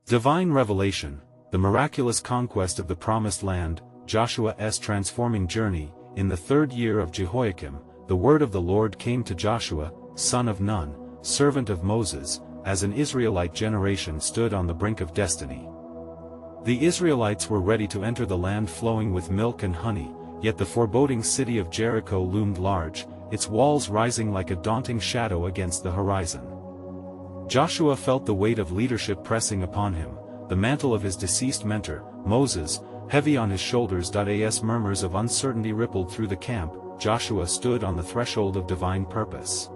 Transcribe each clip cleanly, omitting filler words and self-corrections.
Divine Revelation, the miraculous conquest of the Promised Land, Joshua's transforming journey. In the 3rd year of Jehoiakim, the word of the Lord came to Joshua, son of Nun, servant of Moses, as an Israelite generation stood on the brink of destiny. The Israelites were ready to enter the land flowing with milk and honey, yet the foreboding city of Jericho loomed large, its walls rising like a daunting shadow against the horizon. Joshua felt the weight of leadership pressing upon him, the mantle of his deceased mentor, Moses, heavy on his shoulders. As murmurs of uncertainty rippled through the camp, Joshua stood on the threshold of divine purpose.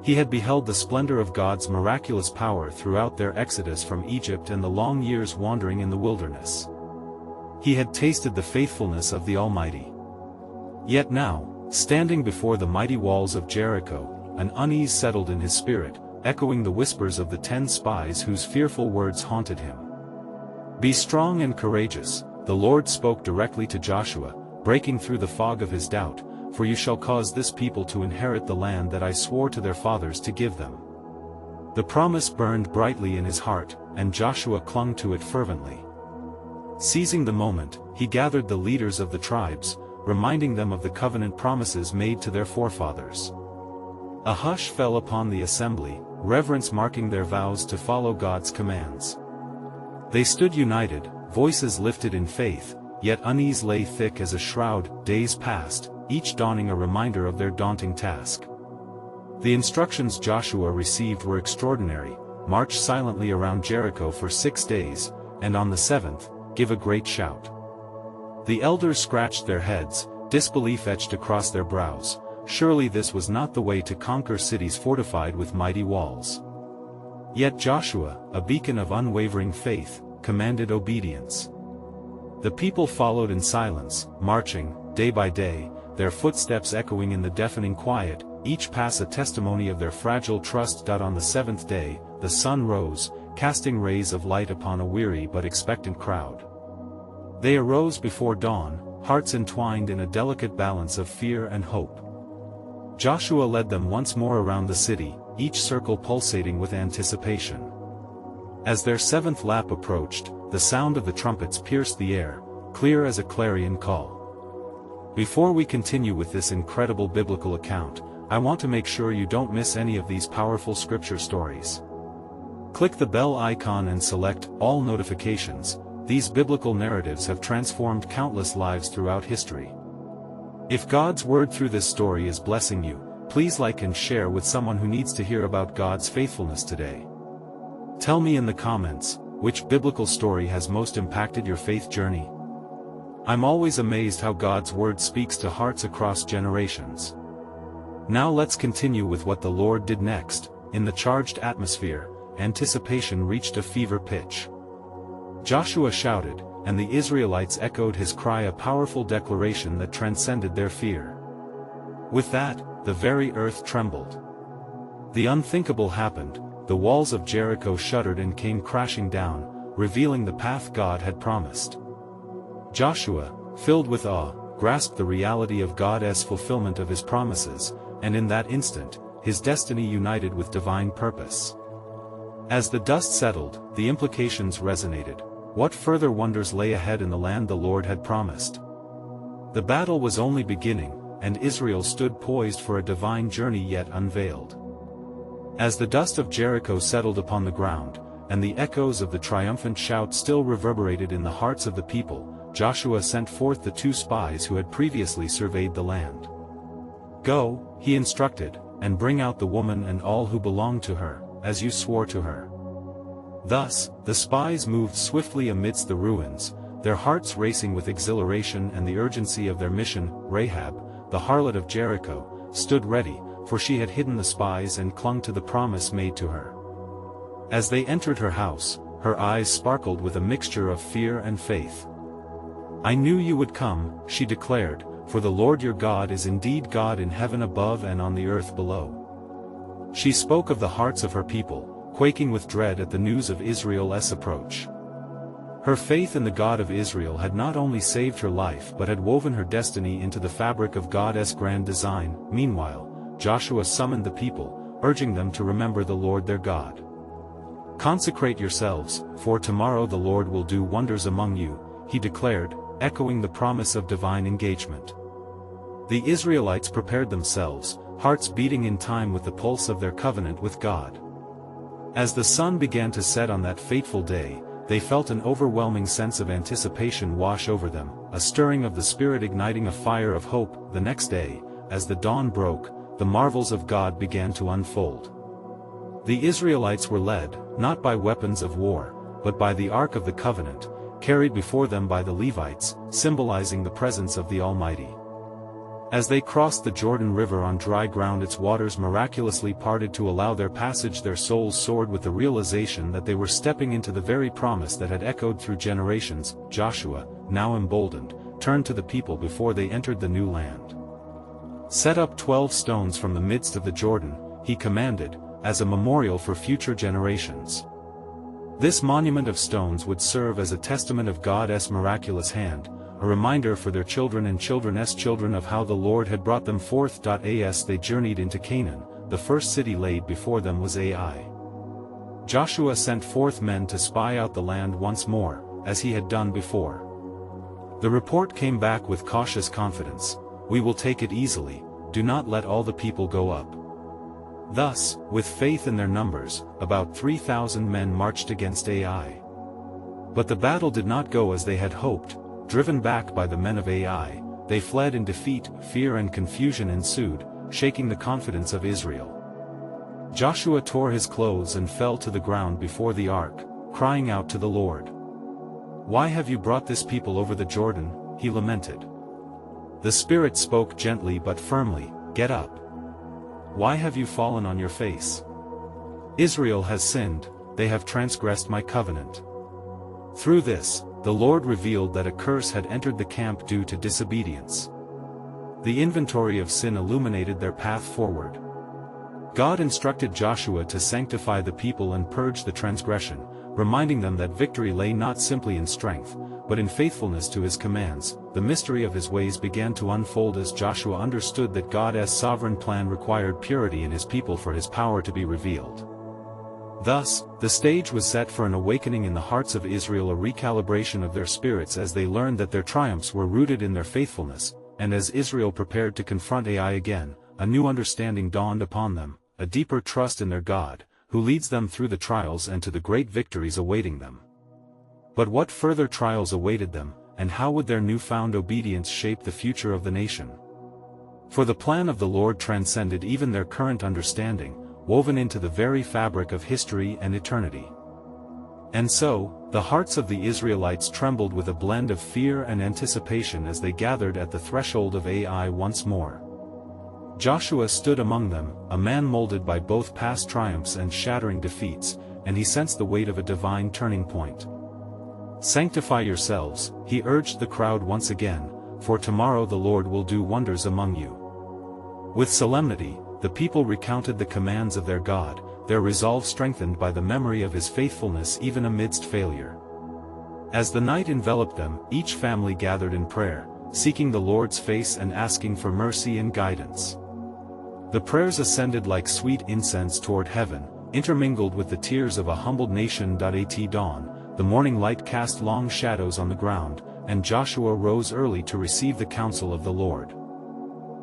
He had beheld the splendor of God's miraculous power throughout their exodus from Egypt and the long years wandering in the wilderness. He had tasted the faithfulness of the Almighty. Yet now, standing before the mighty walls of Jericho, an unease settled in his spirit, echoing the whispers of the 10 spies whose fearful words haunted him. "Be strong and courageous," the Lord spoke directly to Joshua, breaking through the fog of his doubt, "for you shall cause this people to inherit the land that I swore to their fathers to give them." The promise burned brightly in his heart, and Joshua clung to it fervently. Seizing the moment, he gathered the leaders of the tribes, reminding them of the covenant promises made to their forefathers. A hush fell upon the assembly, reverence marking their vows to follow God's commands. They stood united, voices lifted in faith, yet unease lay thick as a shroud. Days passed, each dawning a reminder of their daunting task. The instructions Joshua received were extraordinary: march silently around Jericho for 6 days, and on the 7th, give a great shout. The elders scratched their heads, disbelief etched across their brows. Surely this was not the way to conquer cities fortified with mighty walls. Yet Joshua, a beacon of unwavering faith, commanded obedience. The people followed in silence, marching, day by day, their footsteps echoing in the deafening quiet, each pass a testimony of their fragile trust. On the 7th day, the sun rose, casting rays of light upon a weary but expectant crowd. They arose before dawn, hearts entwined in a delicate balance of fear and hope. Joshua led them once more around the city, each circle pulsating with anticipation. As their 7th lap approached, the sound of the trumpets pierced the air, clear as a clarion call. Before we continue with this incredible biblical account, I want to make sure you don't miss any of these powerful scripture stories. Click the bell icon and select all notifications. These biblical narratives have transformed countless lives throughout history. If God's word through this story is blessing you, please like and share with someone who needs to hear about God's faithfulness today. Tell me in the comments, which biblical story has most impacted your faith journey? I'm always amazed how God's word speaks to hearts across generations. Now let's continue with what the Lord did next. In the charged atmosphere, anticipation reached a fever pitch. Joshua shouted, and the Israelites echoed his cry, a powerful declaration that transcended their fear. With that, the very earth trembled. The unthinkable happened: the walls of Jericho shuddered and came crashing down, revealing the path God had promised. Joshua, filled with awe, grasped the reality of God's fulfillment of his promises, and in that instant, his destiny united with divine purpose. As the dust settled, the implications resonated. What further wonders lay ahead in the land the Lord had promised? The battle was only beginning, and Israel stood poised for a divine journey yet unveiled. As the dust of Jericho settled upon the ground, and the echoes of the triumphant shout still reverberated in the hearts of the people, Joshua sent forth the 2 spies who had previously surveyed the land. "Go," he instructed, "and bring out the woman and all who belong to her, as you swore to her." Thus, the spies moved swiftly amidst the ruins, their hearts racing with exhilaration and the urgency of their mission. Rahab, the harlot of Jericho, stood ready, for she had hidden the spies and clung to the promise made to her. As they entered her house, her eyes sparkled with a mixture of fear and faith. "I knew you would come," she declared, "for the Lord your God is indeed God in heaven above and on the earth below." She spoke of the hearts of her people, quaking with dread at the news of Israel's approach. Her faith in the God of Israel had not only saved her life but had woven her destiny into the fabric of God's grand design. Meanwhile, Joshua summoned the people, urging them to remember the Lord their God. "Consecrate yourselves, for tomorrow the Lord will do wonders among you," he declared, echoing the promise of divine engagement. The Israelites prepared themselves, hearts beating in time with the pulse of their covenant with God. As the sun began to set on that fateful day, they felt an overwhelming sense of anticipation wash over them, a stirring of the Spirit igniting a fire of hope. The next day, as the dawn broke, the marvels of God began to unfold. The Israelites were led, not by weapons of war, but by the Ark of the Covenant, carried before them by the Levites, symbolizing the presence of the Almighty. As they crossed the Jordan River on dry ground, its waters miraculously parted to allow their passage. Their souls soared with the realization that they were stepping into the very promise that had echoed through generations. Joshua, now emboldened, turned to the people before they entered the new land. "Set up 12 stones from the midst of the Jordan," he commanded, "as a memorial for future generations." This monument of stones would serve as a testament of God's miraculous hand, a reminder for their children and children's children of how the Lord had brought them forth. As they journeyed into Canaan, the first city laid before them was Ai. Joshua sent forth men to spy out the land once more, as he had done before. The report came back with cautious confidence: "We will take it easily, do not let all the people go up." Thus, with faith in their numbers, about 3,000 men marched against Ai. But the battle did not go as they had hoped. Driven back by the men of Ai, they fled in defeat. Fear and confusion ensued, shaking the confidence of Israel. Joshua tore his clothes and fell to the ground before the ark, crying out to the Lord. "Why have you brought this people over the Jordan?" he lamented. The Spirit spoke gently but firmly, "Get up. Why have you fallen on your face? Israel has sinned, they have transgressed my covenant." Through this, the Lord revealed that a curse had entered the camp due to disobedience. The inventory of sin illuminated their path forward. God instructed Joshua to sanctify the people and purge the transgression, reminding them that victory lay not simply in strength, but in faithfulness to his commands. The mystery of his ways began to unfold as Joshua understood that God's sovereign plan required purity in his people for his power to be revealed. Thus, the stage was set for an awakening in the hearts of Israel, a recalibration of their spirits as they learned that their triumphs were rooted in their faithfulness, and as Israel prepared to confront Ai again, a new understanding dawned upon them, a deeper trust in their God, who leads them through the trials and to the great victories awaiting them. But what further trials awaited them, and how would their newfound obedience shape the future of the nation? For the plan of the Lord transcended even their current understanding, woven into the very fabric of history and eternity. And so, the hearts of the Israelites trembled with a blend of fear and anticipation as they gathered at the threshold of Ai once more. Joshua stood among them, a man molded by both past triumphs and shattering defeats, and he sensed the weight of a divine turning point. "Sanctify yourselves," he urged the crowd once again, "for tomorrow the Lord will do wonders among you." With solemnity, the people recounted the commands of their God, their resolve strengthened by the memory of his faithfulness even amidst failure. As the night enveloped them, each family gathered in prayer, seeking the Lord's face and asking for mercy and guidance. The prayers ascended like sweet incense toward heaven, intermingled with the tears of a humbled nation. At dawn, the morning light cast long shadows on the ground, and Joshua rose early to receive the counsel of the Lord.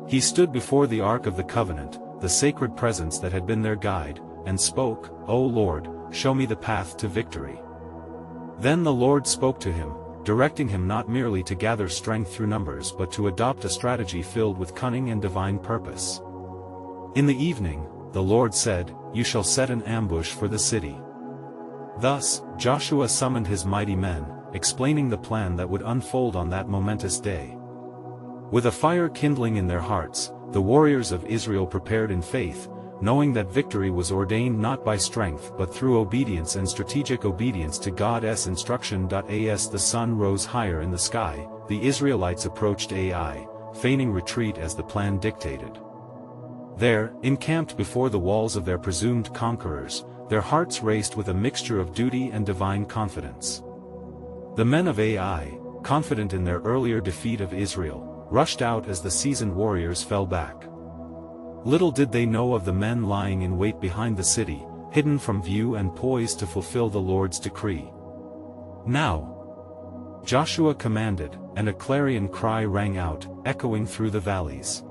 He stood before the Ark of the Covenant, the sacred presence that had been their guide, and spoke, "O Lord, show me the path to victory." Then the Lord spoke to him, directing him not merely to gather strength through numbers but to adopt a strategy filled with cunning and divine purpose. In the evening, the Lord said, "You shall set an ambush for the city." Thus, Joshua summoned his mighty men, explaining the plan that would unfold on that momentous day. With a fire kindling in their hearts, the warriors of Israel prepared in faith, knowing that victory was ordained not by strength but through obedience and strategic obedience to God's instruction. As the sun rose higher in the sky, the Israelites approached Ai, feigning retreat as the plan dictated. There, encamped before the walls of their presumed conquerors, their hearts raced with a mixture of duty and divine confidence. The men of Ai, confident in their earlier defeat of Israel, rushed out as the seasoned warriors fell back. Little did they know of the men lying in wait behind the city, hidden from view and poised to fulfill the Lord's decree. Now, Joshua commanded, and a clarion cry rang out, echoing through the valleys.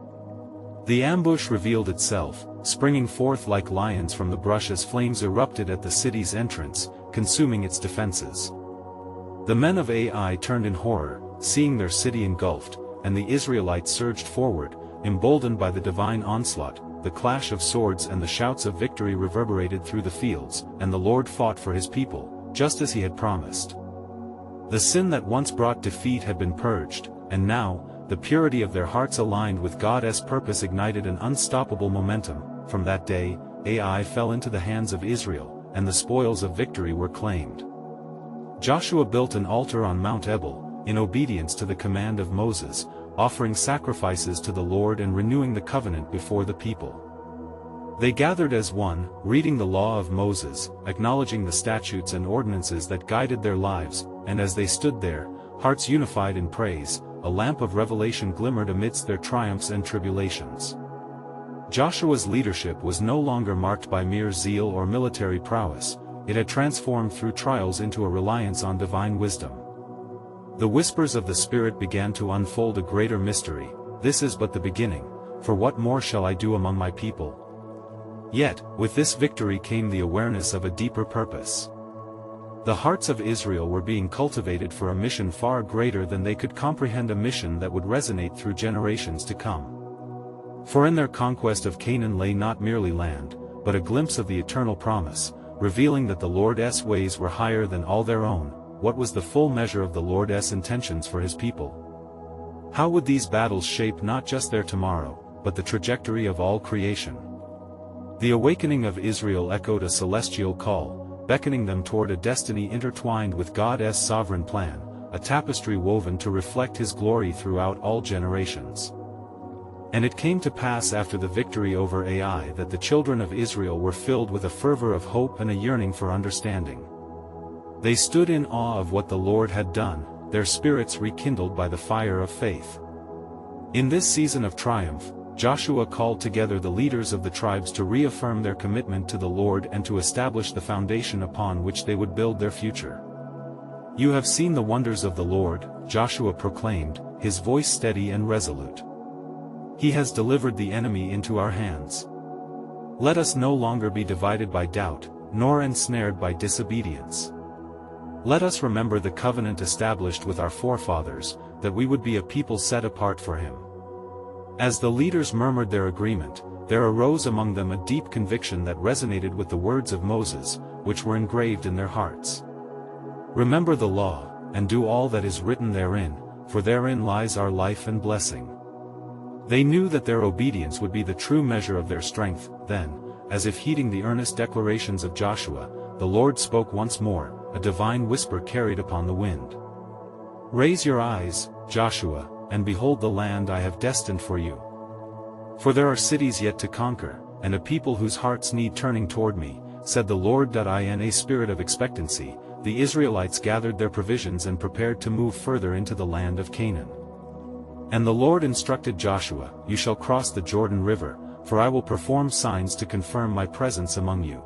The ambush revealed itself, springing forth like lions from the brush as flames erupted at the city's entrance, consuming its defenses. The men of Ai turned in horror, seeing their city engulfed, and the Israelites surged forward, emboldened by the divine onslaught. The clash of swords and the shouts of victory reverberated through the fields, and the Lord fought for his people, just as he had promised. The sin that once brought defeat had been purged, and now, the purity of their hearts aligned with God's purpose ignited an unstoppable momentum. From that day, Ai fell into the hands of Israel, and the spoils of victory were claimed. Joshua built an altar on Mount Ebal, in obedience to the command of Moses, offering sacrifices to the Lord and renewing the covenant before the people. They gathered as one, reading the law of Moses, acknowledging the statutes and ordinances that guided their lives, and as they stood there, hearts unified in praise, a lamp of revelation glimmered amidst their triumphs and tribulations. Joshua's leadership was no longer marked by mere zeal or military prowess, it had transformed through trials into a reliance on divine wisdom. The whispers of the Spirit began to unfold a greater mystery. This is but the beginning, for what more shall I do among my people? Yet, with this victory came the awareness of a deeper purpose. The hearts of Israel were being cultivated for a mission far greater than they could comprehend, a mission that would resonate through generations to come. For in their conquest of Canaan lay not merely land, but a glimpse of the eternal promise, revealing that the Lord's ways were higher than all their own. What was the full measure of the Lord's intentions for his people? How would these battles shape not just their tomorrow, but the trajectory of all creation? The awakening of Israel echoed a celestial call, beckoning them toward a destiny intertwined with God's sovereign plan, a tapestry woven to reflect his glory throughout all generations. And it came to pass after the victory over Ai that the children of Israel were filled with a fervor of hope and a yearning for understanding. They stood in awe of what the Lord had done, their spirits rekindled by the fire of faith. In this season of triumph, Joshua called together the leaders of the tribes to reaffirm their commitment to the Lord and to establish the foundation upon which they would build their future. "You have seen the wonders of the Lord," Joshua proclaimed, his voice steady and resolute. "He has delivered the enemy into our hands. Let us no longer be divided by doubt, nor ensnared by disobedience. Let us remember the covenant established with our forefathers, that we would be a people set apart for him." As the leaders murmured their agreement, there arose among them a deep conviction that resonated with the words of Moses, which were engraved in their hearts. "Remember the law, and do all that is written therein, for therein lies our life and blessing." They knew that their obedience would be the true measure of their strength. Then, as if heeding the earnest declarations of Joshua, the Lord spoke once more, a divine whisper carried upon the wind. "Raise your eyes, Joshua, and behold the land I have destined for you. For there are cities yet to conquer, and a people whose hearts need turning toward me, said the Lord. In a spirit of expectancy, the Israelites gathered their provisions and prepared to move further into the land of Canaan. And the Lord instructed Joshua, "You shall cross the Jordan River, for I will perform signs to confirm my presence among you."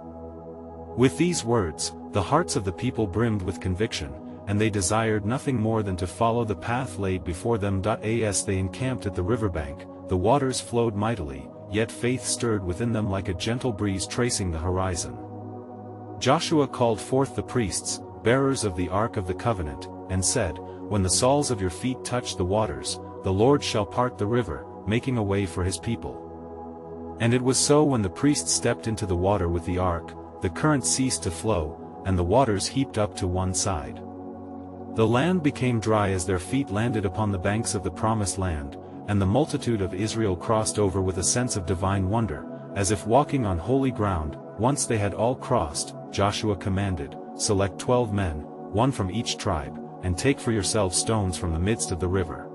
With these words, the hearts of the people brimmed with conviction, and they desired nothing more than to follow the path laid before them. As they encamped at the riverbank, the waters flowed mightily, yet faith stirred within them like a gentle breeze tracing the horizon. Joshua called forth the priests, bearers of the Ark of the Covenant, and said, "When the soles of your feet touch the waters, the Lord shall part the river, making a way for his people." And it was so. When the priests stepped into the water with the ark, the current ceased to flow, and the waters heaped up to one side. The land became dry as their feet landed upon the banks of the Promised Land, and the multitude of Israel crossed over with a sense of divine wonder, as if walking on holy ground. Once they had all crossed, Joshua commanded, "Select 12 men, one from each tribe, and take for yourselves stones from the midst of the river.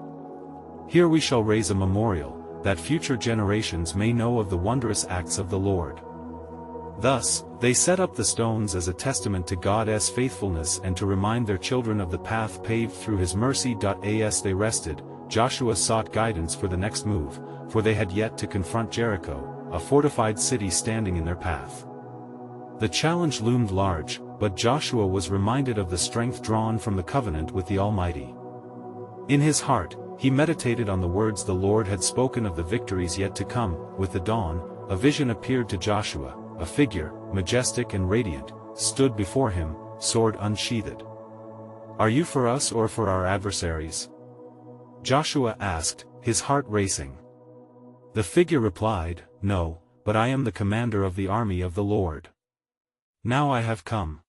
Here we shall raise a memorial, that future generations may know of the wondrous acts of the Lord." Thus, they set up the stones as a testament to God's faithfulness and to remind their children of the path paved through his mercy. As they rested, Joshua sought guidance for the next move, for they had yet to confront Jericho, a fortified city standing in their path. The challenge loomed large, but Joshua was reminded of the strength drawn from the covenant with the Almighty. In his heart, he meditated on the words the Lord had spoken of the victories yet to come. With the dawn, a vision appeared to Joshua. A figure, majestic and radiant, stood before him, sword unsheathed. "Are you for us or for our adversaries?" Joshua asked, his heart racing. The figure replied, "No, but I am the commander of the army of the Lord. Now I have come."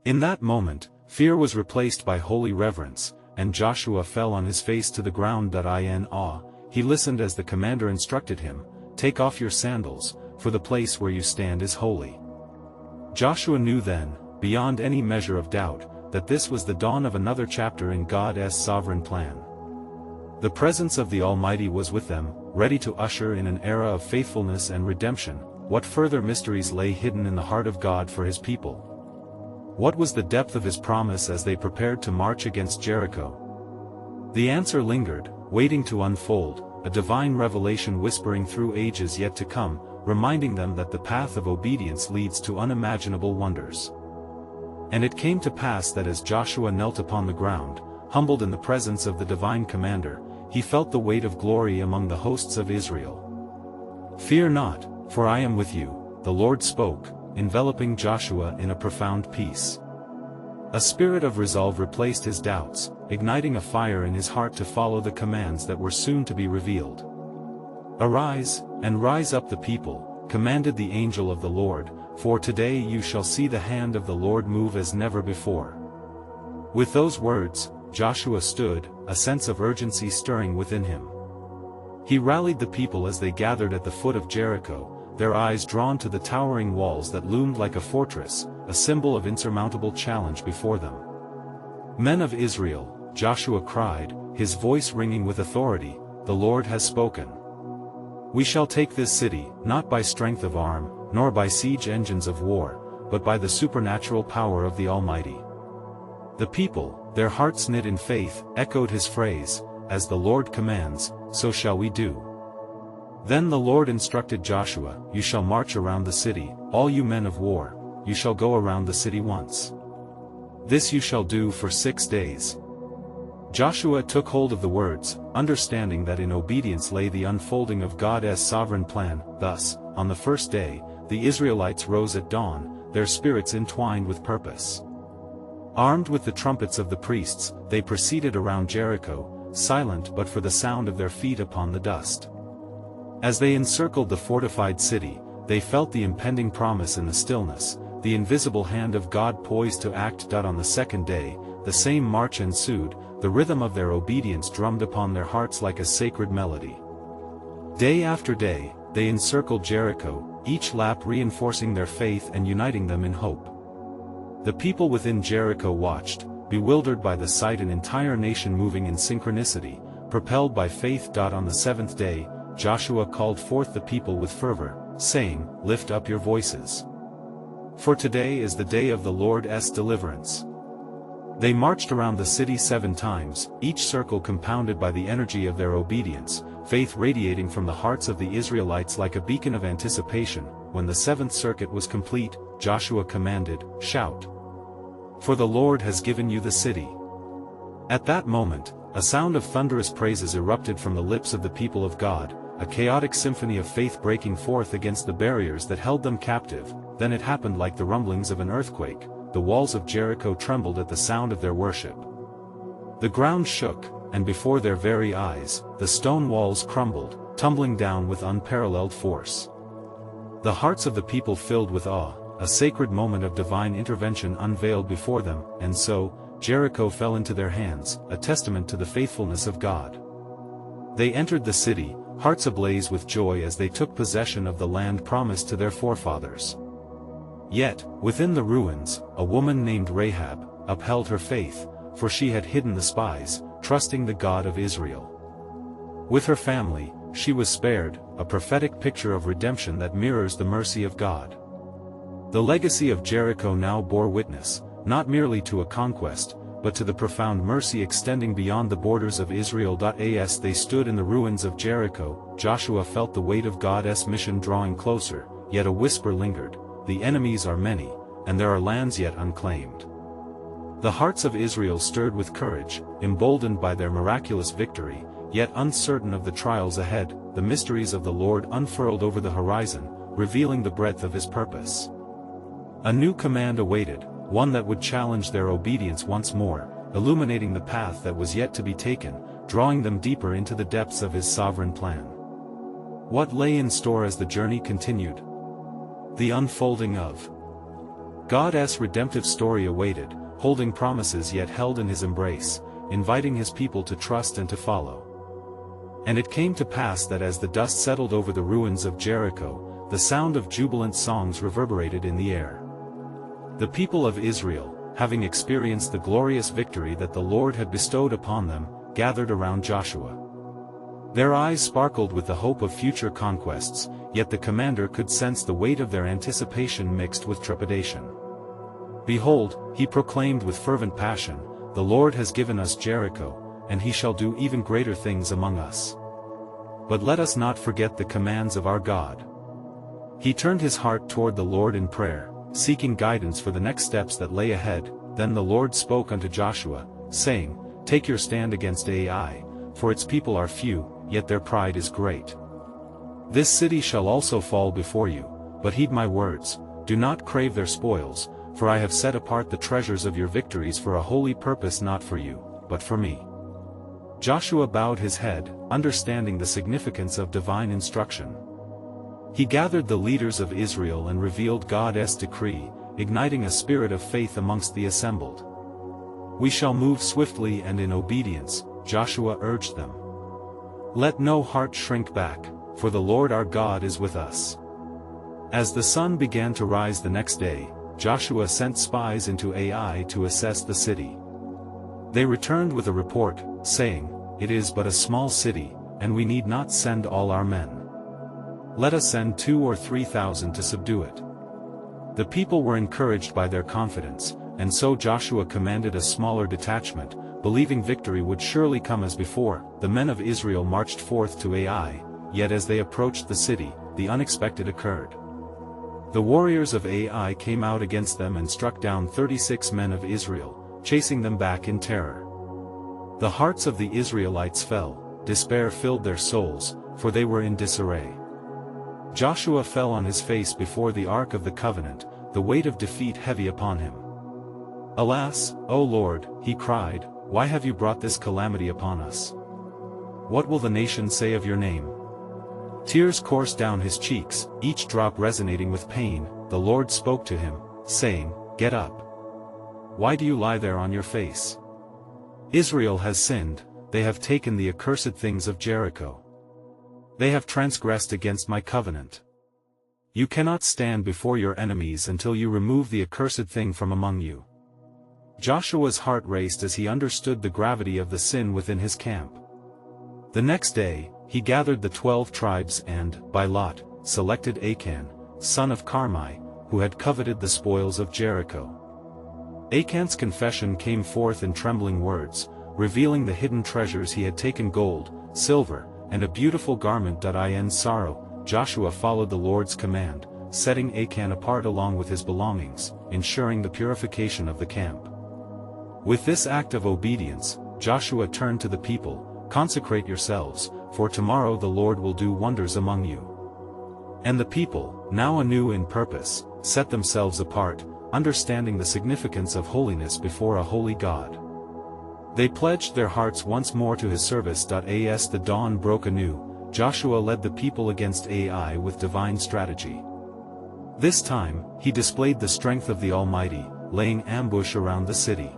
In that moment, fear was replaced by holy reverence, and Joshua fell on his face to the ground. In awe, he listened as the commander instructed him, "Take off your sandals, for the place where you stand is holy." Joshua knew then, beyond any measure of doubt, that this was the dawn of another chapter in God's sovereign plan. The presence of the Almighty was with them, ready to usher in an era of faithfulness and redemption. What further mysteries lay hidden in the heart of God for his people? What was the depth of his promise as they prepared to march against Jericho? The answer lingered, waiting to unfold, a divine revelation whispering through ages yet to come, reminding them that the path of obedience leads to unimaginable wonders. And it came to pass that as Joshua knelt upon the ground, humbled in the presence of the divine commander, he felt the weight of glory among the hosts of Israel. "Fear not, for I am with you," the Lord spoke, enveloping Joshua in a profound peace. A spirit of resolve replaced his doubts, igniting a fire in his heart to follow the commands that were soon to be revealed. "Arise, and rise up the people," commanded the angel of the Lord, "for today you shall see the hand of the Lord move as never before." With those words, Joshua stood, a sense of urgency stirring within him. He rallied the people as they gathered at the foot of Jericho, their eyes drawn to the towering walls that loomed like a fortress, a symbol of insurmountable challenge before them. "Men of Israel," Joshua cried, his voice ringing with authority, "the Lord has spoken. We shall take this city, not by strength of arm, nor by siege engines of war, but by the supernatural power of the Almighty." The people, their hearts knit in faith, echoed his phrase, "As the Lord commands, so shall we do." Then the Lord instructed Joshua, "You shall march around the city, all you men of war, you shall go around the city once. This you shall do for 6 days." Joshua took hold of the words, understanding that in obedience lay the unfolding of God's sovereign plan. Thus, on the first day, the Israelites rose at dawn, their spirits entwined with purpose. Armed with the trumpets of the priests, they proceeded around Jericho, silent but for the sound of their feet upon the dust. As they encircled the fortified city, they felt the impending promise in the stillness, the invisible hand of God poised to act. On the second day, the same march ensued, the rhythm of their obedience drummed upon their hearts like a sacred melody. Day after day, they encircled Jericho, each lap reinforcing their faith and uniting them in hope. The people within Jericho watched, bewildered by the sight, an entire nation moving in synchronicity, propelled by faith. On the seventh day, Joshua called forth the people with fervor, saying, "Lift up your voices. For today is the day of the Lord's deliverance." They marched around the city 7 times, each circle compounded by the energy of their obedience, faith radiating from the hearts of the Israelites like a beacon of anticipation. When the 7th circuit was complete, Joshua commanded, "Shout! For the Lord has given you the city." At that moment, a sound of thunderous praises erupted from the lips of the people of God, a chaotic symphony of faith breaking forth against the barriers that held them captive. Then it happened like the rumblings of an earthquake, the walls of Jericho trembled at the sound of their worship. The ground shook, and before their very eyes, the stone walls crumbled, tumbling down with unparalleled force. The hearts of the people filled with awe, a sacred moment of divine intervention unveiled before them, and so, Jericho fell into their hands, a testament to the faithfulness of God. They entered the city, hearts ablaze with joy as they took possession of the land promised to their forefathers. Yet, within the ruins, a woman named Rahab upheld her faith, for she had hidden the spies, trusting the God of Israel. With her family, she was spared, a prophetic picture of redemption that mirrors the mercy of God. The legacy of Jericho now bore witness, not merely to a conquest, but to the profound mercy extending beyond the borders of Israel. As they stood in the ruins of Jericho, Joshua felt the weight of God's mission drawing closer, yet a whisper lingered, the enemies are many, and there are lands yet unclaimed. The hearts of Israel stirred with courage, emboldened by their miraculous victory, yet uncertain of the trials ahead. The mysteries of the Lord unfurled over the horizon, revealing the breadth of his purpose. A new command awaited, one that would challenge their obedience once more, illuminating the path that was yet to be taken, drawing them deeper into the depths of his sovereign plan. What lay in store as the journey continued? The unfolding of God's redemptive story awaited, holding promises yet held in his embrace, inviting his people to trust and to follow. And it came to pass that as the dust settled over the ruins of Jericho, the sound of jubilant songs reverberated in the air. The people of Israel, having experienced the glorious victory that the Lord had bestowed upon them, gathered around Joshua. Their eyes sparkled with the hope of future conquests, yet the commander could sense the weight of their anticipation mixed with trepidation. Behold, he proclaimed with fervent passion, "The Lord has given us Jericho, and he shall do even greater things among us." But let us not forget the commands of our God. He turned his heart toward the Lord in prayer, seeking guidance for the next steps that lay ahead. Then the Lord spoke unto Joshua, saying, "Take your stand against Ai, for its people are few, yet their pride is great. This city shall also fall before you, but heed my words, do not crave their spoils, for I have set apart the treasures of your victories for a holy purpose, not for you, but for me." Joshua bowed his head, understanding the significance of divine instruction. He gathered the leaders of Israel and revealed God's decree, igniting a spirit of faith amongst the assembled. "We shall move swiftly and in obedience," Joshua urged them. "Let no heart shrink back, for the Lord our God is with us." As the sun began to rise the next day, Joshua sent spies into Ai to assess the city. They returned with a report, saying, "It is but a small city, and we need not send all our men. Let us send 2,000 or 3,000 to subdue it." The people were encouraged by their confidence, and so Joshua commanded a smaller detachment, believing victory would surely come as before. The men of Israel marched forth to Ai, yet as they approached the city, the unexpected occurred. The warriors of Ai came out against them and struck down 36 men of Israel, chasing them back in terror. The hearts of the Israelites fell, despair filled their souls, for they were in disarray. Joshua fell on his face before the Ark of the Covenant, the weight of defeat heavy upon him. "Alas, O Lord," he cried, "why have you brought this calamity upon us? What will the nation say of your name?" Tears coursed down his cheeks, each drop resonating with pain. The Lord spoke to him, saying, "Get up. Why do you lie there on your face? Israel has sinned, they have taken the accursed things of Jericho. They have transgressed against my covenant. You cannot stand before your enemies until you remove the accursed thing from among you." Joshua's heart raced as he understood the gravity of the sin within his camp. The next day, he gathered the 12 tribes and, by lot, selected Achan, son of Carmi, who had coveted the spoils of Jericho. Achan's confession came forth in trembling words, revealing the hidden treasures he had taken: gold, silver, and a beautiful garment. In sorrow, Joshua followed the Lord's command, setting Achan apart along with his belongings, ensuring the purification of the camp. With this act of obedience, Joshua turned to the people, "Consecrate yourselves, for tomorrow the Lord will do wonders among you." And the people, now anew in purpose, set themselves apart, understanding the significance of holiness before a holy God. They pledged their hearts once more to his service. As the dawn broke anew, Joshua led the people against Ai with divine strategy. This time, he displayed the strength of the Almighty, laying ambush around the city.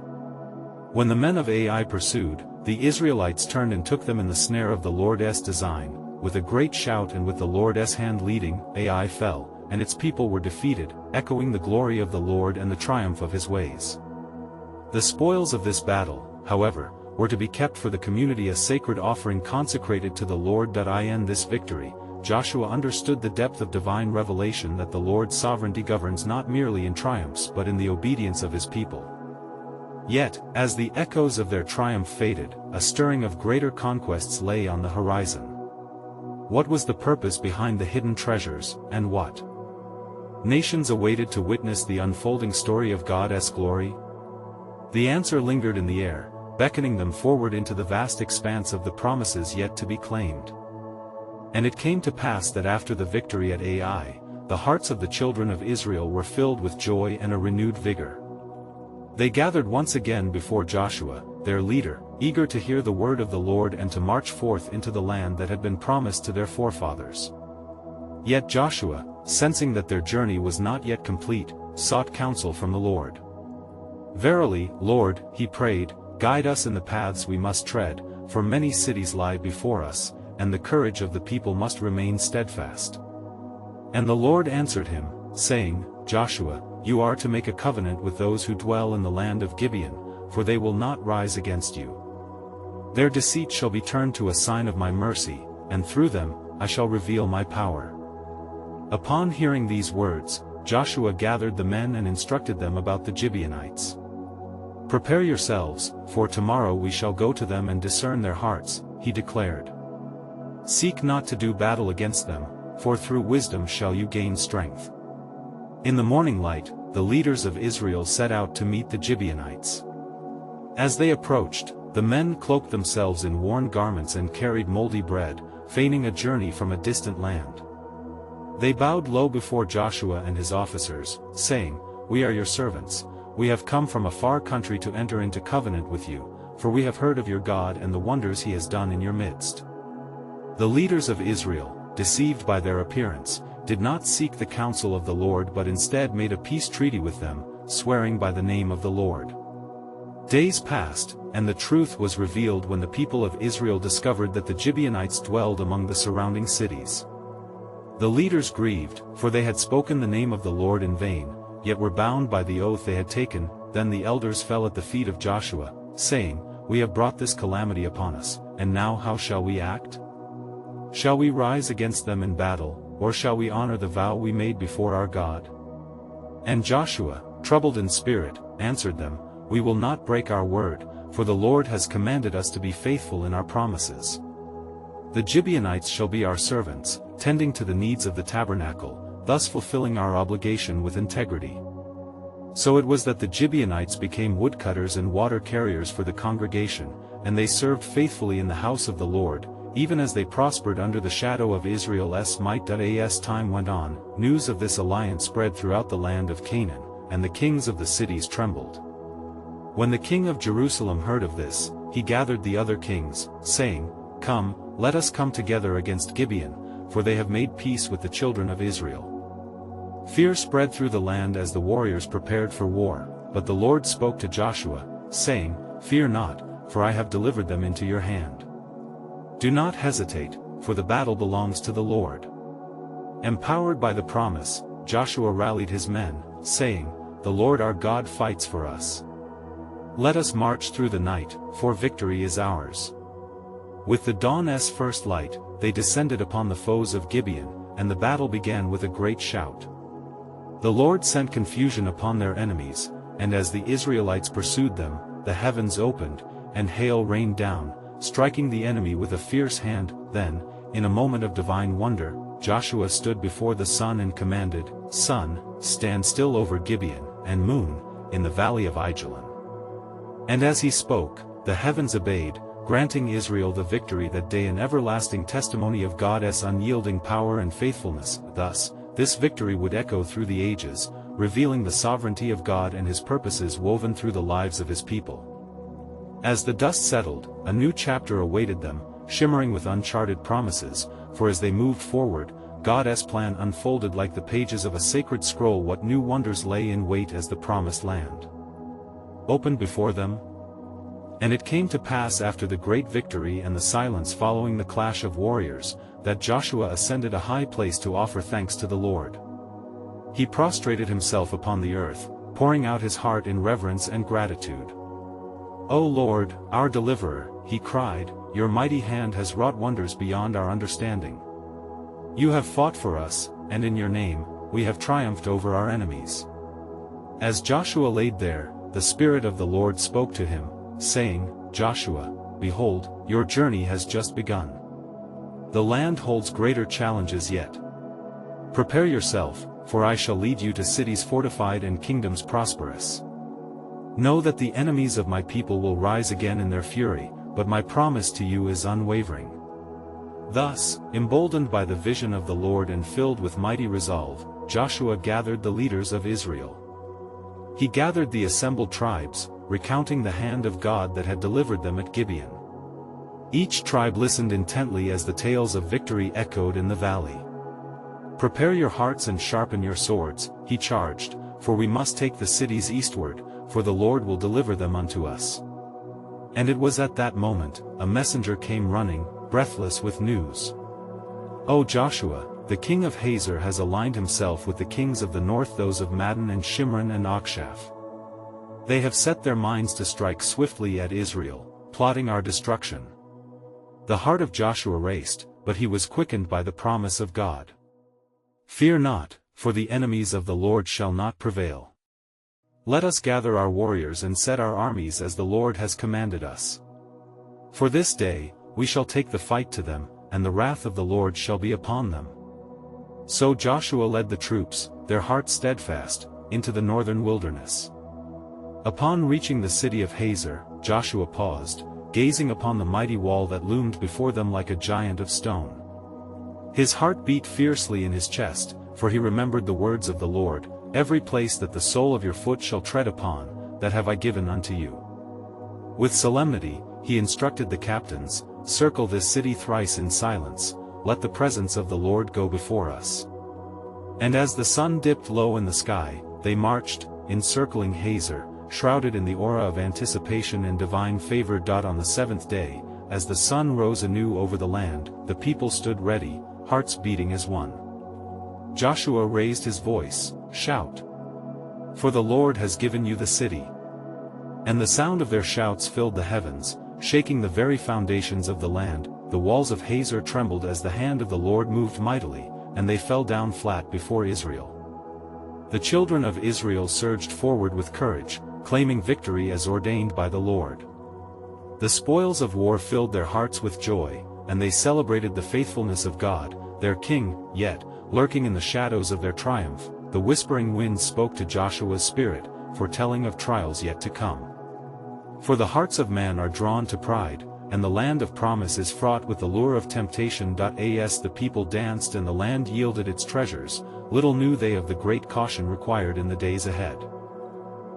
When the men of Ai pursued, the Israelites turned and took them in the snare of the Lord's design. With a great shout and with the Lord's hand leading, Ai fell, and its people were defeated, echoing the glory of the Lord and the triumph of his ways. The spoils of this battle, however, were to be kept for the community, a sacred offering consecrated to the Lord. In this victory, Joshua understood the depth of divine revelation that the Lord's sovereignty governs not merely in triumphs but in the obedience of his people. Yet, as the echoes of their triumph faded, a stirring of greater conquests lay on the horizon. What was the purpose behind the hidden treasures, and what Nations awaited to witness the unfolding story of God's glory. The answer lingered in the air, beckoning them forward into the vast expanse of the promises yet to be claimed. And it came to pass that after the victory at Ai, the hearts of the children of Israel were filled with joy and a renewed vigor. They gathered once again before Joshua, their leader, eager to hear the word of the Lord and to march forth into the land that had been promised to their forefathers. Yet Joshua, sensing that their journey was not yet complete, sought counsel from the Lord. "Verily, Lord," he prayed, "guide us in the paths we must tread, for many cities lie before us, and the courage of the people must remain steadfast." And the Lord answered him, saying, "Joshua, you are to make a covenant with those who dwell in the land of Gibeon, for they will not rise against you. Their deceit shall be turned to a sign of my mercy, and through them I shall reveal my power." Upon hearing these words, Joshua gathered the men and instructed them about the Gibeonites. "Prepare yourselves, for tomorrow we shall go to them and discern their hearts," he declared. "Seek not to do battle against them, for through wisdom shall you gain strength." In the morning light, the leaders of Israel set out to meet the Gibeonites. As they approached, the men cloaked themselves in worn garments and carried moldy bread, feigning a journey from a distant land. They bowed low before Joshua and his officers, saying, "We are your servants. We have come from a far country to enter into covenant with you, for we have heard of your God and the wonders he has done in your midst." The leaders of Israel, deceived by their appearance, did not seek the counsel of the Lord but instead made a peace treaty with them, swearing by the name of the Lord. Days passed, and the truth was revealed when the people of Israel discovered that the Gibeonites dwelled among the surrounding cities. The leaders grieved, for they had spoken the name of the Lord in vain, yet were bound by the oath they had taken. Then the elders fell at the feet of Joshua, saying, "We have brought this calamity upon us, and now how shall we act? Shall we rise against them in battle, or shall we honor the vow we made before our God?" And Joshua, troubled in spirit, answered them, "We will not break our word, for the Lord has commanded us to be faithful in our promises. The Gibeonites shall be our servants, tending to the needs of the tabernacle, thus fulfilling our obligation with integrity." So it was that the Gibeonites became woodcutters and water carriers for the congregation, and they served faithfully in the house of the Lord, even as they prospered under the shadow of Israel's might. As time went on, news of this alliance spread throughout the land of Canaan, and the kings of the cities trembled. When the king of Jerusalem heard of this, he gathered the other kings, saying, "Come, let us come together against Gibeon, for they have made peace with the children of Israel." Fear spread through the land as the warriors prepared for war, but the Lord spoke to Joshua, saying, "Fear not, for I have delivered them into your hand. Do not hesitate, for the battle belongs to the Lord." Empowered by the promise, Joshua rallied his men, saying, "The Lord our God fights for us. Let us march through the night, for victory is ours." With the dawn's first light, they descended upon the foes of Gibeon, and the battle began with a great shout. The Lord sent confusion upon their enemies, and as the Israelites pursued them, the heavens opened, and hail rained down, striking the enemy with a fierce hand. Then, in a moment of divine wonder, Joshua stood before the sun and commanded, "Sun, stand still over Gibeon, and moon, in the valley of Ajalon." And as he spoke, the heavens obeyed, granting Israel the victory that day, an everlasting testimony of God's unyielding power and faithfulness. Thus, this victory would echo through the ages, revealing the sovereignty of God and his purposes woven through the lives of his people. As the dust settled, a new chapter awaited them, shimmering with uncharted promises, for as they moved forward, God's plan unfolded like the pages of a sacred scroll. What new wonders lay in wait as the promised land opened before them? And it came to pass after the great victory and the silence following the clash of warriors, that Joshua ascended a high place to offer thanks to the Lord. He prostrated himself upon the earth, pouring out his heart in reverence and gratitude. "O Lord, our deliverer," he cried, "your mighty hand has wrought wonders beyond our understanding. You have fought for us, and in your name, we have triumphed over our enemies." As Joshua laid there, the Spirit of the Lord spoke to him, saying, "Joshua, behold, your journey has just begun. The land holds greater challenges yet. Prepare yourself, for I shall lead you to cities fortified and kingdoms prosperous. Know that the enemies of my people will rise again in their fury, but my promise to you is unwavering." Thus, emboldened by the vision of the Lord and filled with mighty resolve, Joshua gathered the leaders of Israel. He gathered the assembled tribes, recounting the hand of God that had delivered them at Gibeon. Each tribe listened intently as the tales of victory echoed in the valley. "Prepare your hearts and sharpen your swords," he charged, "for we must take the cities eastward, for the Lord will deliver them unto us." And it was at that moment, a messenger came running, breathless with news. "O Joshua, the king of Hazor has aligned himself with the kings of the north, those of Madon and Shimron and Akshaph. They have set their minds to strike swiftly at Israel, plotting our destruction." The heart of Joshua raced, but he was quickened by the promise of God. "Fear not, for the enemies of the Lord shall not prevail. Let us gather our warriors and set our armies as the Lord has commanded us. For this day, we shall take the fight to them, and the wrath of the Lord shall be upon them." So Joshua led the troops, their hearts steadfast, into the northern wilderness. Upon reaching the city of Hazor, Joshua paused, gazing upon the mighty wall that loomed before them like a giant of stone. His heart beat fiercely in his chest, for he remembered the words of the Lord, "Every place that the sole of your foot shall tread upon, that have I given unto you." With solemnity, he instructed the captains, "Circle this city thrice in silence, let the presence of the Lord go before us." And as the sun dipped low in the sky, they marched, encircling Hazor, shrouded in the aura of anticipation and divine favor. On the seventh day, as the sun rose anew over the land, the people stood ready, hearts beating as one. Joshua raised his voice, "Shout! For the Lord has given you the city." And the sound of their shouts filled the heavens, shaking the very foundations of the land. The walls of Hazor trembled as the hand of the Lord moved mightily, and they fell down flat before Israel. The children of Israel surged forward with courage, claiming victory as ordained by the Lord. The spoils of war filled their hearts with joy, and they celebrated the faithfulness of God, their king. Yet, lurking in the shadows of their triumph, the whispering wind spoke to Joshua's spirit, foretelling of trials yet to come. For the hearts of man are drawn to pride, and the land of promise is fraught with the lure of temptation. As the people danced and the land yielded its treasures, little knew they of the great caution required in the days ahead.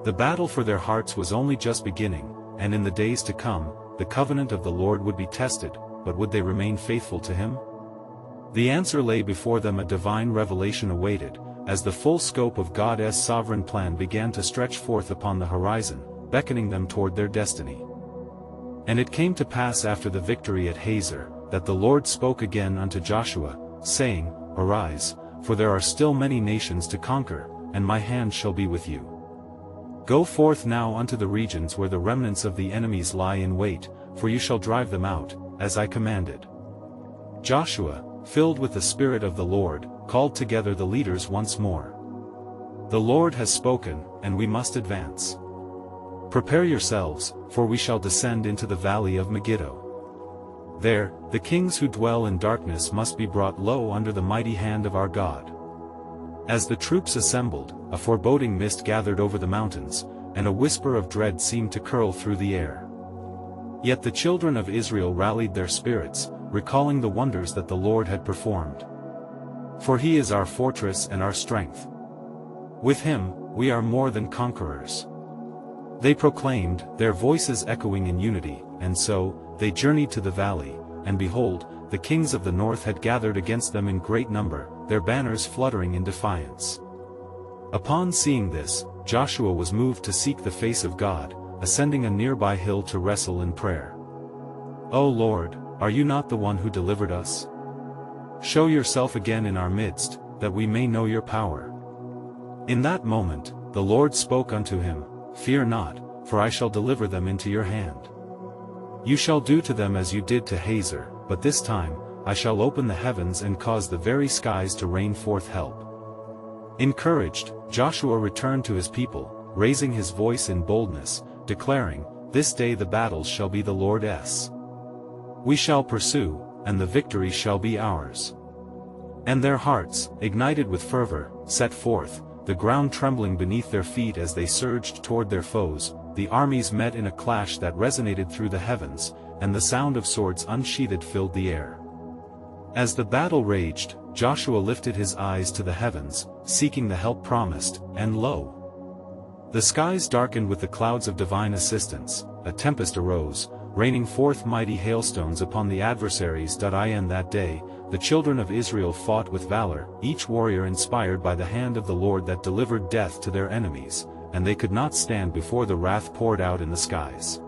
The battle for their hearts was only just beginning, and in the days to come, the covenant of the Lord would be tested, but would they remain faithful to him? The answer lay before them. A divine revelation awaited, as the full scope of God's sovereign plan began to stretch forth upon the horizon, beckoning them toward their destiny. And it came to pass after the victory at Hazor, that the Lord spoke again unto Joshua, saying, "Arise, for there are still many nations to conquer, and my hand shall be with you. Go forth now unto the regions where the remnants of the enemies lie in wait, for you shall drive them out, as I commanded." Joshua, filled with the Spirit of the Lord, called together the leaders once more. "The Lord has spoken, and we must advance. Prepare yourselves, for we shall descend into the valley of Megiddo. There, the kings who dwell in darkness must be brought low under the mighty hand of our God." As the troops assembled, a foreboding mist gathered over the mountains, and a whisper of dread seemed to curl through the air. Yet the children of Israel rallied their spirits, recalling the wonders that the Lord had performed. "For he is our fortress and our strength. With him, we are more than conquerors." They proclaimed, their voices echoing in unity, and so, they journeyed to the valley, and behold, the kings of the north had gathered against them in great number, their banners fluttering in defiance. Upon seeing this, Joshua was moved to seek the face of God, ascending a nearby hill to wrestle in prayer. "O Lord, are you not the one who delivered us? Show yourself again in our midst, that we may know your power." In that moment, the Lord spoke unto him, "Fear not, for I shall deliver them into your hand. You shall do to them as you did to Hazor, but this time, I shall open the heavens and cause the very skies to rain forth help." Encouraged, Joshua returned to his people, raising his voice in boldness, declaring, "This day the battles shall be the Lord's. We shall pursue, and the victory shall be ours." And their hearts, ignited with fervor, set forth, the ground trembling beneath their feet as they surged toward their foes. The armies met in a clash that resonated through the heavens, and the sound of swords unsheathed filled the air. As the battle raged, Joshua lifted his eyes to the heavens, seeking the help promised, and lo! The skies darkened with the clouds of divine assistance. A tempest arose, raining forth mighty hailstones upon the adversaries. In that day, the children of Israel fought with valor, each warrior inspired by the hand of the Lord that delivered death to their enemies, and they could not stand before the wrath poured out in the skies.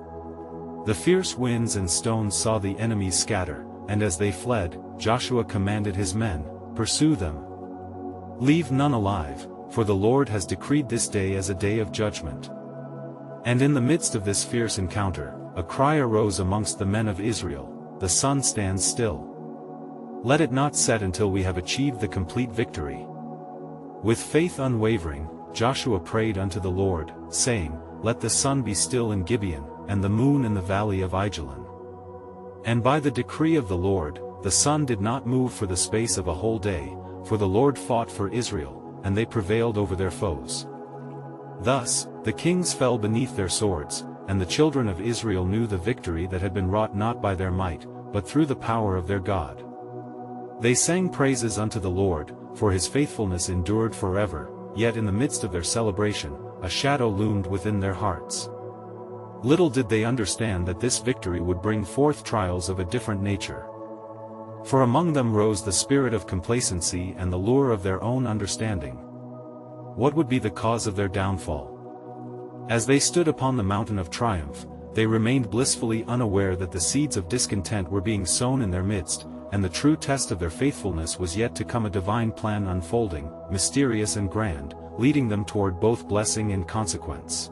The fierce winds and stones saw the enemies scatter, and as they fled, Joshua commanded his men, "Pursue them. Leave none alive, for the Lord has decreed this day as a day of judgment." And in the midst of this fierce encounter, a cry arose amongst the men of Israel, "The sun stands still. Let it not set until we have achieved the complete victory." With faith unwavering, Joshua prayed unto the Lord, saying, "Let the sun be still in Gibeon, and the moon in the valley of Ajalon." And by the decree of the Lord, the sun did not move for the space of a whole day, for the Lord fought for Israel, and they prevailed over their foes. Thus, the kings fell beneath their swords, and the children of Israel knew the victory that had been wrought not by their might, but through the power of their God. They sang praises unto the Lord, for his faithfulness endured forever, yet in the midst of their celebration, a shadow loomed within their hearts. Little did they understand that this victory would bring forth trials of a different nature. For among them rose the spirit of complacency and the lure of their own understanding. What would be the cause of their downfall? As they stood upon the mountain of triumph, they remained blissfully unaware that the seeds of discontent were being sown in their midst, and the true test of their faithfulness was yet to come, a divine plan unfolding, mysterious and grand, leading them toward both blessing and consequence.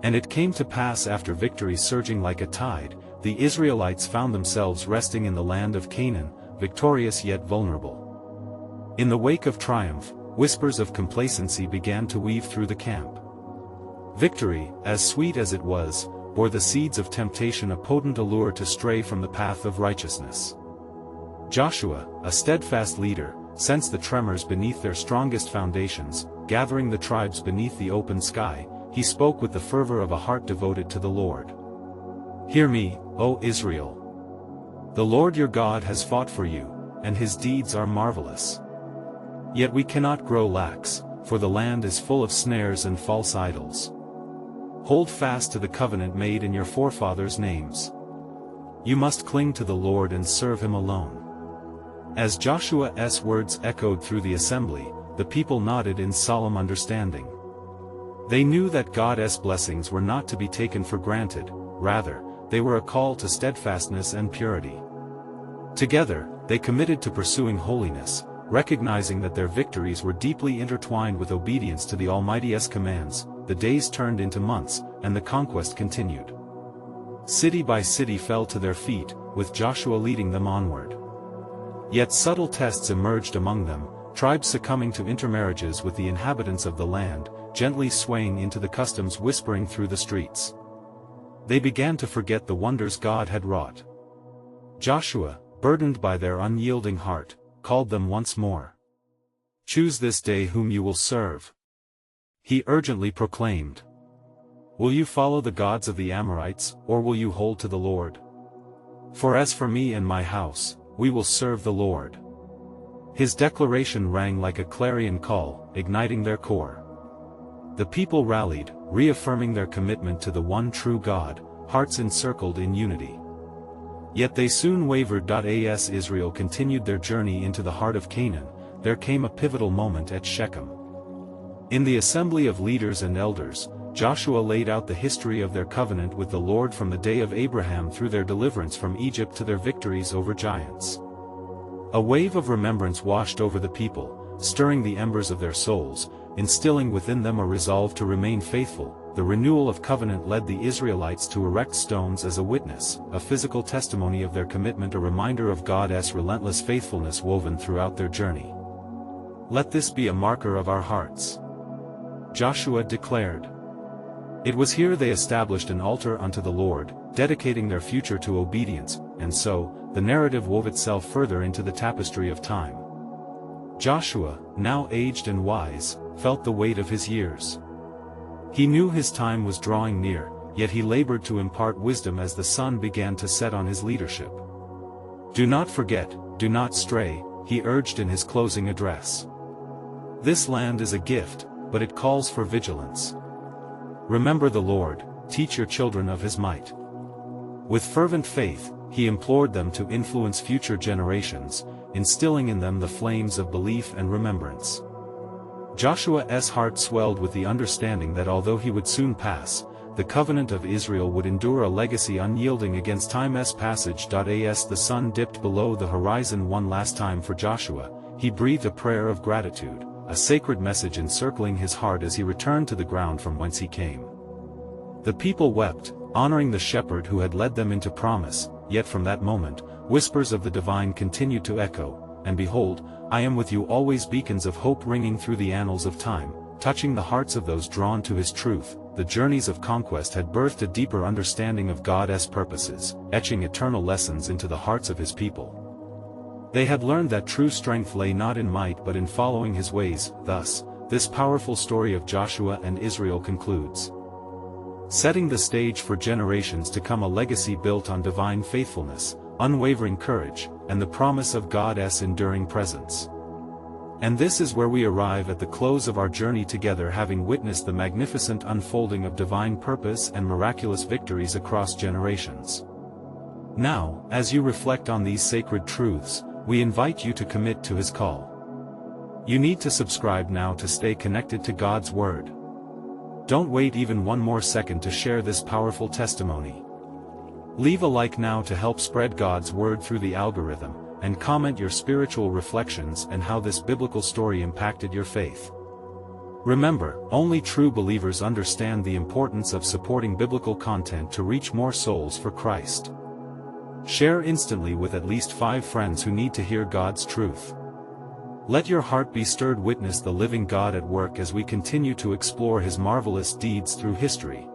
And it came to pass, after victory surging like a tide, the Israelites found themselves resting in the land of Canaan, victorious yet vulnerable. In the wake of triumph, whispers of complacency began to weave through the camp. Victory, as sweet as it was, bore the seeds of temptation, a potent allure to stray from the path of righteousness. Joshua, a steadfast leader, sensed the tremors beneath their strongest foundations. Gathering the tribes beneath the open sky, he spoke with the fervor of a heart devoted to the Lord. "Hear me, O Israel. The Lord your God has fought for you, and his deeds are marvelous. Yet we cannot grow lax, for the land is full of snares and false idols. Hold fast to the covenant made in your forefathers' names. You must cling to the Lord and serve him alone." As Joshua's words echoed through the assembly, the people nodded in solemn understanding. They knew that God's blessings were not to be taken for granted, rather, they were a call to steadfastness and purity. Together, they committed to pursuing holiness, recognizing that their victories were deeply intertwined with obedience to the Almighty's commands. The days turned into months, and the conquest continued. City by city fell to their feet, with Joshua leading them onward. Yet subtle tests emerged among them, tribes succumbing to intermarriages with the inhabitants of the land, gently swaying into the customs whispering through the streets. They began to forget the wonders God had wrought. Joshua, burdened by their unyielding heart, called them once more. "Choose this day whom you will serve," he urgently proclaimed. "Will you follow the gods of the Amorites, or will you hold to the Lord? For as for me and my house, we will serve the Lord." His declaration rang like a clarion call, igniting their core. The people rallied, reaffirming their commitment to the one true God, hearts encircled in unity. Yet they soon wavered. As Israel continued their journey into the heart of Canaan, there came a pivotal moment at Shechem. In the assembly of leaders and elders, Joshua laid out the history of their covenant with the Lord from the day of Abraham through their deliverance from Egypt to their victories over giants. A wave of remembrance washed over the people, stirring the embers of their souls, instilling within them a resolve to remain faithful. The renewal of covenant led the Israelites to erect stones as a witness, a physical testimony of their commitment, a reminder of God's relentless faithfulness woven throughout their journey. "Let this be a marker of our hearts," Joshua declared. It was here they established an altar unto the Lord, dedicating their future to obedience, and so, the narrative wove itself further into the tapestry of time. Joshua, now aged and wise, felt the weight of his years. He knew his time was drawing near, yet he labored to impart wisdom as the sun began to set on his leadership. "Do not forget, do not stray," he urged in his closing address. "This land is a gift, but it calls for vigilance. Remember the Lord, teach your children of his might." With fervent faith, he implored them to influence future generations, instilling in them the flames of belief and remembrance. Joshua's heart swelled with the understanding that although he would soon pass, the covenant of Israel would endure a legacy unyielding against time's passage. As the sun dipped below the horizon one last time for Joshua, he breathed a prayer of gratitude, a sacred message encircling his heart as he returned to the ground from whence he came. The people wept, honoring the shepherd who had led them into promise, yet from that moment, whispers of the divine continued to echo, "And behold, I am with you always." Beacons of hope ringing through the annals of time, touching the hearts of those drawn to his truth. The journeys of conquest had birthed a deeper understanding of God's purposes, etching eternal lessons into the hearts of his people. They had learned that true strength lay not in might but in following his ways. Thus, this powerful story of Joshua and Israel concludes, setting the stage for generations to come, a legacy built on divine faithfulness, unwavering courage, and the promise of God's enduring presence. And this is where we arrive at the close of our journey together, having witnessed the magnificent unfolding of divine purpose and miraculous victories across generations. Now, as you reflect on these sacred truths, we invite you to commit to his call. You need to subscribe now to stay connected to God's Word. Don't wait even one more second to share this powerful testimony. Leave a like now to help spread God's Word through the algorithm, and comment your spiritual reflections and how this biblical story impacted your faith. Remember, only true believers understand the importance of supporting biblical content to reach more souls for Christ. Share instantly with at least 5 friends who need to hear God's truth. Let your heart be stirred. Witness the living God at work as we continue to explore his marvelous deeds through history.